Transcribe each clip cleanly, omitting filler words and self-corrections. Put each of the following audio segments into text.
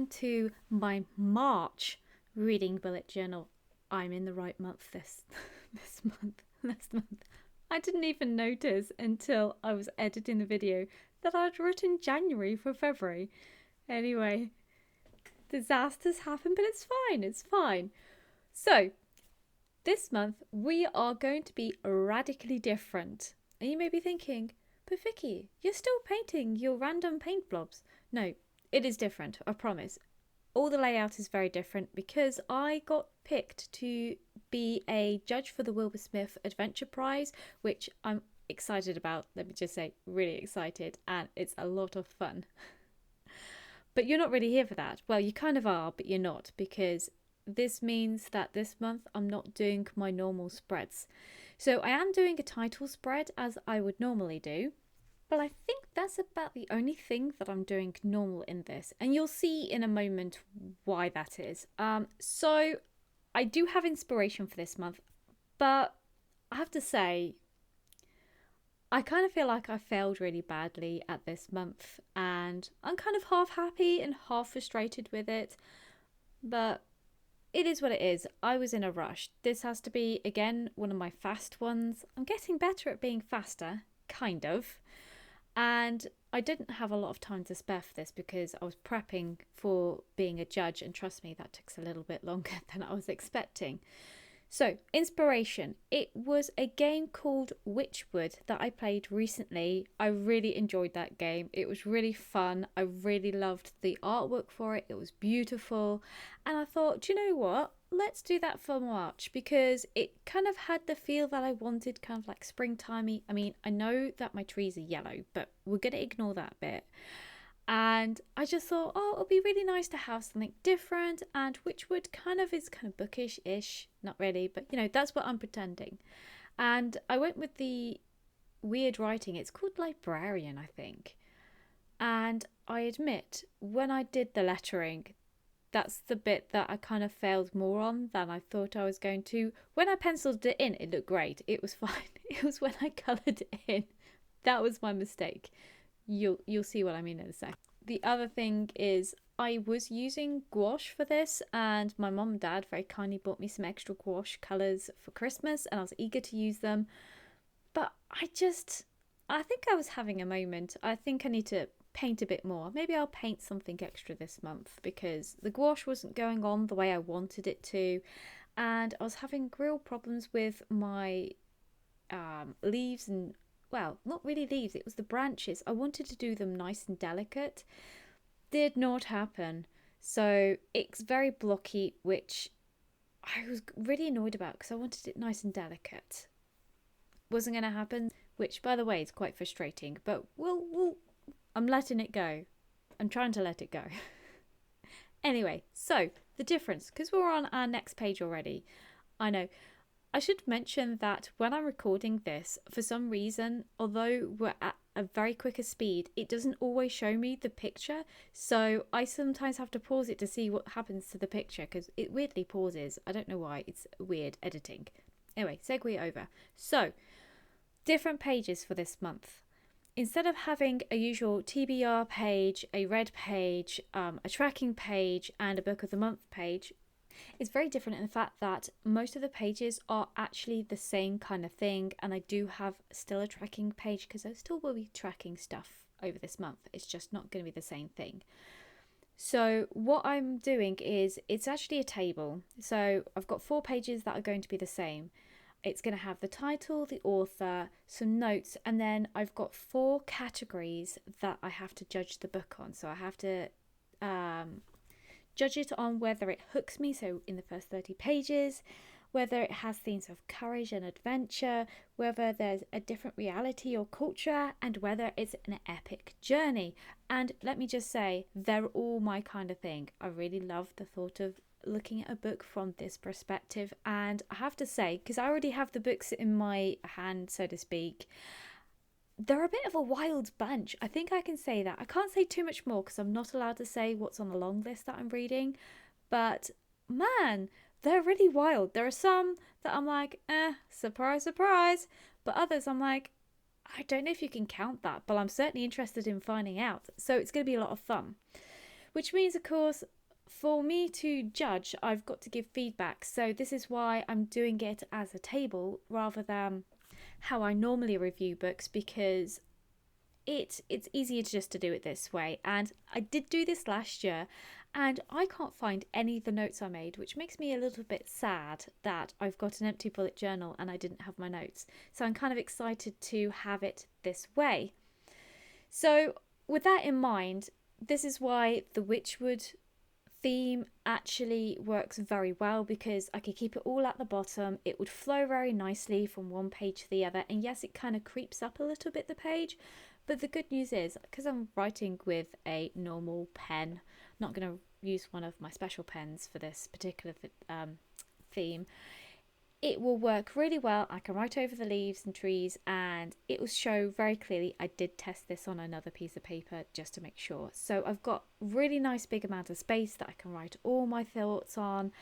welcome to my March reading bullet journal. I'm in the right month this month. I didn't even notice until I was editing the video that I'd written January for February. Anyway, disasters happen, but it's fine. So, this month we are going to be radically different. And you may be thinking, but Vicky, you're still painting your random paint blobs. No, it is different, I promise. All the layout is very different because I got picked to be a judge for the Wilbur Smith Adventure Prize, which I'm excited about. Let me just say, really excited, and it's a lot of fun. But you're not really here for that. Well, you kind of are, but you're not, because this means that this month I'm not doing my normal spreads. So I am doing a title spread as I would normally do, but I think that's about the only thing that I'm doing normal in this. And you'll see in a moment why that is. So I do have inspiration for this month, but I have to say, I kind of feel like I failed really badly at this month, and I'm kind of half happy and half frustrated with it. But it is what it is. I was in a rush. This has to be, again, one of my fast ones. I'm getting better at being faster, kind of. And I didn't have a lot of time to spare for this because I was prepping for being a judge, and trust me, that took a little bit longer than I was expecting. So, inspiration. It was a game called Witchwood that I played recently. I really enjoyed that game. It was really fun. I really loved the artwork for it. It was beautiful. And I thought, do you know what? Let's do that for March because it kind of had the feel that I wanted, kind of like springtimey. I mean, I know that my trees are yellow, but we're going to ignore that bit. And I just thought, oh, it'll be really nice to have something different. And Witchwood kind of is kind of bookish-ish. Not really, but you know, that's what I'm pretending. And I went with the weird writing. It's called Librarian, I think. And I admit, when I did the lettering, that's the bit that I kind of failed more on than I thought I was going to. When I penciled it in, it looked great. It was fine. It was when I coloured it in. That was my mistake. You'll see what I mean in a sec. The other thing is I was using gouache for this, and my mum and dad very kindly bought me some extra gouache colours for Christmas, and I was eager to use them. But I think I was having a moment. I think I need to paint a bit more. Maybe I'll paint something extra this month because the gouache wasn't going on the way I wanted it to, and I was having real problems with my leaves and, well, not really leaves, it was the branches. I wanted to do them nice and delicate. Did not happen. So it's very blocky, which I was really annoyed about because I wanted it nice and delicate. Wasn't going to happen, which, by the way, is quite frustrating. But I'm letting it go. I'm trying to let it go. Anyway, so the difference, because we're on our next page already. I know. I should mention that when I'm recording this, for some reason, although we're at a very quicker speed, it doesn't always show me the picture. So I sometimes have to pause it to see what happens to the picture because it weirdly pauses. I don't know why. It's weird editing. Anyway, segue over. So, different pages for this month. Instead of having a usual TBR page, a red page, a tracking page, and a book of the month page, it's very different in the fact that most of the pages are actually the same kind of thing, and I do have still a tracking page because I still will be tracking stuff over this month. It's just not going to be the same thing. So what I'm doing is it's actually a table. So I've got 4 pages that are going to be the same. It's going to have the title, the author, some notes, and then I've got 4 categories that I have to judge the book on. So I have to judge it on whether it hooks me, so in the first 30 pages, whether it has themes of courage and adventure, whether there's a different reality or culture, and whether it's an epic journey. And let me just say, they're all my kind of thing. I really love the thought of looking at a book from this perspective, and I have to say, because I already have the books in my hand, so to speak, they're a bit of a wild bunch. I think I can say that. I can't say too much more because I'm not allowed to say what's on the long list that I'm reading. But man, they're really wild. There are some that I'm like, surprise, surprise. But others I'm like, I don't know if you can count that, but I'm certainly interested in finding out. So it's going to be a lot of fun. which means, of course, for me to judge, I've got to give feedback. So this is why I'm doing it as a table rather than how I normally review books, because it's easier just to do it this way. And I did do this last year, and I can't find any of the notes I made, which makes me a little bit sad that I've got an empty bullet journal and I didn't have my notes. So I'm kind of excited to have it this way. So with that in mind, this is why the Witchwood theme actually works very well, because I could keep it all at the bottom. It would flow very nicely from one page to the other. And yes, it kind of creeps up a little bit, the page. But the good news is, because I'm writing with a normal pen, I'm not going to use one of my special pens for this particular theme, it will work really well. I can write over the leaves and trees, and it will show very clearly. I did test this on another piece of paper just to make sure. So I've got really nice big amount of space that I can write all my thoughts on,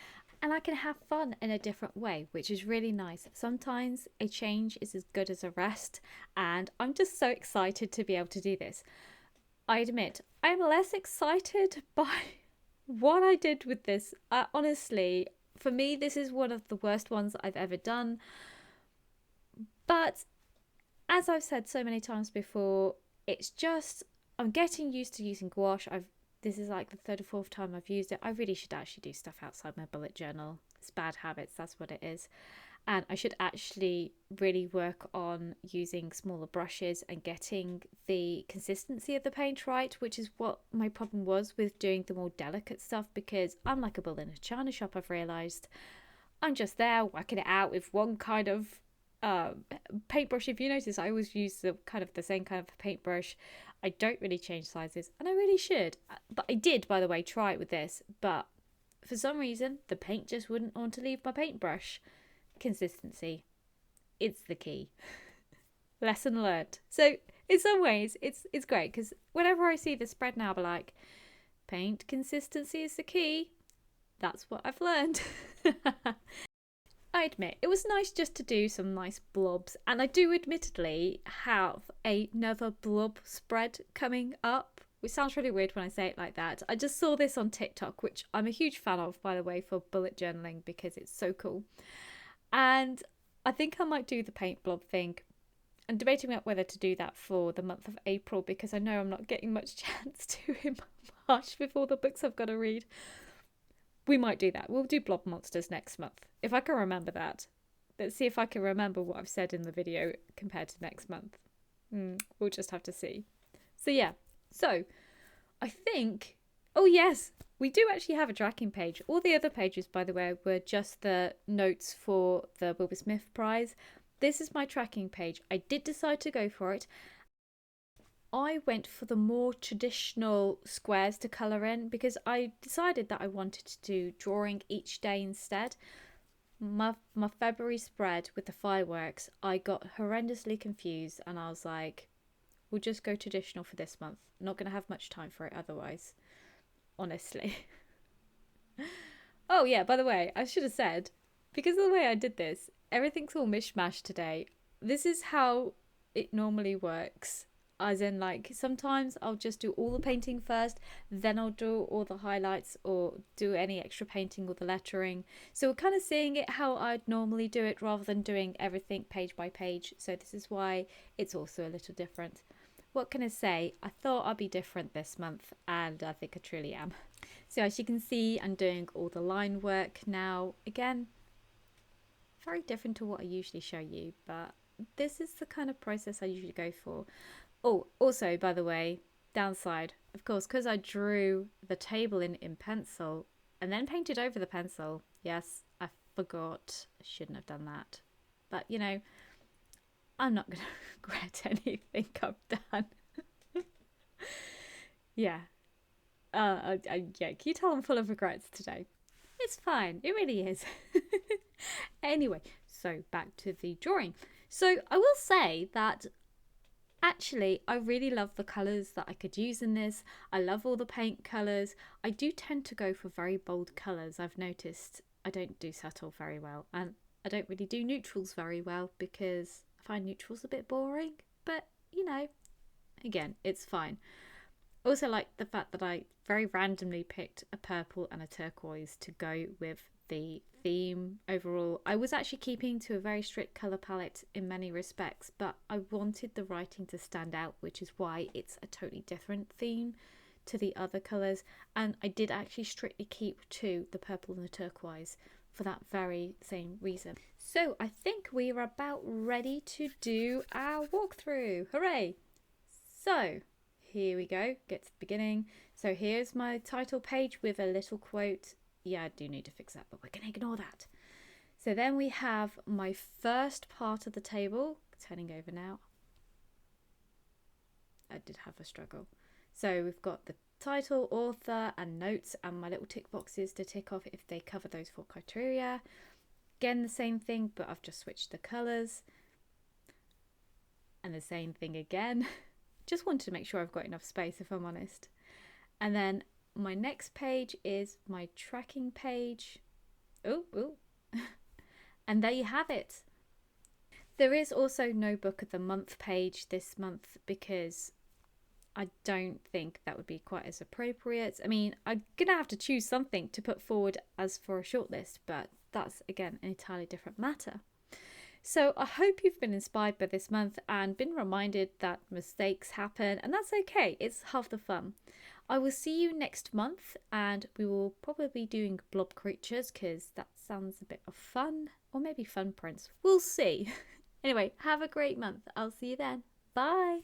and I can have fun in a different way, which is really nice. Sometimes a change is as good as a rest, and I'm just so excited to be able to do this. I admit, I'm less excited by what I did with this. Honestly, for me, this is one of the worst ones I've ever done. But as I've said so many times before, it's just, I'm getting used to using gouache. This is like the third or fourth time I've used it. I really should actually do stuff outside my bullet journal. It's bad habits, that's what it is. And I should actually really work on using smaller brushes and getting the consistency of the paint right, which is what my problem was with doing the more delicate stuff, because I'm like a bull in a china shop, I've realised. I'm just there whacking it out with one kind of paintbrush. If you notice, I always use the same kind of paintbrush. I don't really change sizes, and I really should. But I did, by the way, try it with this, but for some reason the paint just wouldn't want to leave my paintbrush. Consistency, it's the key. Lesson learned. So in some ways it's great, because whenever I see the spread now, I'll be like, paint consistency is the key. That's what I've learned. I admit it was nice just to do some nice blobs, and I do admittedly have another blob spread coming up, which sounds really weird when I say it like that. I just saw this on TikTok, which I'm a huge fan of, by the way, for bullet journaling, because it's so cool. And I think I might do the paint blob thing. I'm debating about whether to do that for the month of April, because I know I'm not getting much chance to in March with all the books I've got to read. We might do that. We'll do blob monsters next month, if I can remember that. Let's see if I can remember what I've said in the video compared to next month. We'll just have to see. So yeah, so I think, oh yes, we do actually have a tracking page. All the other pages, by the way, were just the notes for the Wilbur Smith Prize. This is my tracking page. I did decide to go for it. I went for the more traditional squares to colour in, because I decided that I wanted to do drawing each day instead. My February spread with the fireworks, I got horrendously confused, and I was like, we'll just go traditional for this month. Not going to have much time for it otherwise. Honestly. Oh yeah, by the way, I should have said, because of the way I did this, everything's all mishmash today. This is how it normally works. As in, like, sometimes I'll just do all the painting first, then I'll do all the highlights or do any extra painting or the lettering. So we're kind of seeing it how I'd normally do it, rather than doing everything page by page. So this is why it's also a little different. What can I say? I thought I'd be different this month, and I think I truly am. So as you can see, I'm doing all the line work now. Again, very different to what I usually show you, but this is the kind of process I usually go for. Oh, also, by the way, downside, of course, because I drew the table in pencil and then painted over the pencil. Yes, I forgot. I shouldn't have done that. But, you know, I'm not going to regret anything I've done. Yeah. Yeah, can you tell I'm full of regrets today? It's fine. It really is. Anyway, so back to the drawing. So I will say that actually, I really love the colours that I could use in this. I love all the paint colours. I do tend to go for very bold colours. I've noticed I don't do subtle very well. And I don't really do neutrals very well, because I find neutrals a bit boring. But, you know, again, it's fine. Also like the fact that I very randomly picked a purple and a turquoise to go with the theme overall. I was actually keeping to a very strict colour palette in many respects, but I wanted the writing to stand out, which is why it's a totally different theme to the other colours. And I did actually strictly keep to the purple and the turquoise for that very same reason. So I think we are about ready to do our walkthrough. Hooray! So here we go, get to the beginning. So here's my title page with a little quote. Yeah, I do need to fix that, but we're going to ignore that. So then we have my first part of the table, turning over now. I did have a struggle. So we've got the title, author, and notes, and my little tick boxes to tick off if they cover those 4 criteria. Again, the same thing, but I've just switched the colours. And the same thing again. Just wanted to make sure I've got enough space, if I'm honest. And then my next page is my tracking page. Oh. And there you have it. There is also no book of the month page this month because I don't think that would be quite as appropriate. I mean, I'm going to have to choose something to put forward as for a shortlist, but that's, again, an entirely different matter. So I hope you've been inspired by this month and been reminded that mistakes happen, and that's okay. It's half the fun. I will see you next month, and we will probably be doing blob creatures because that sounds a bit of fun, or maybe fun prints. We'll see. Anyway, have a great month. I'll see you then. Bye.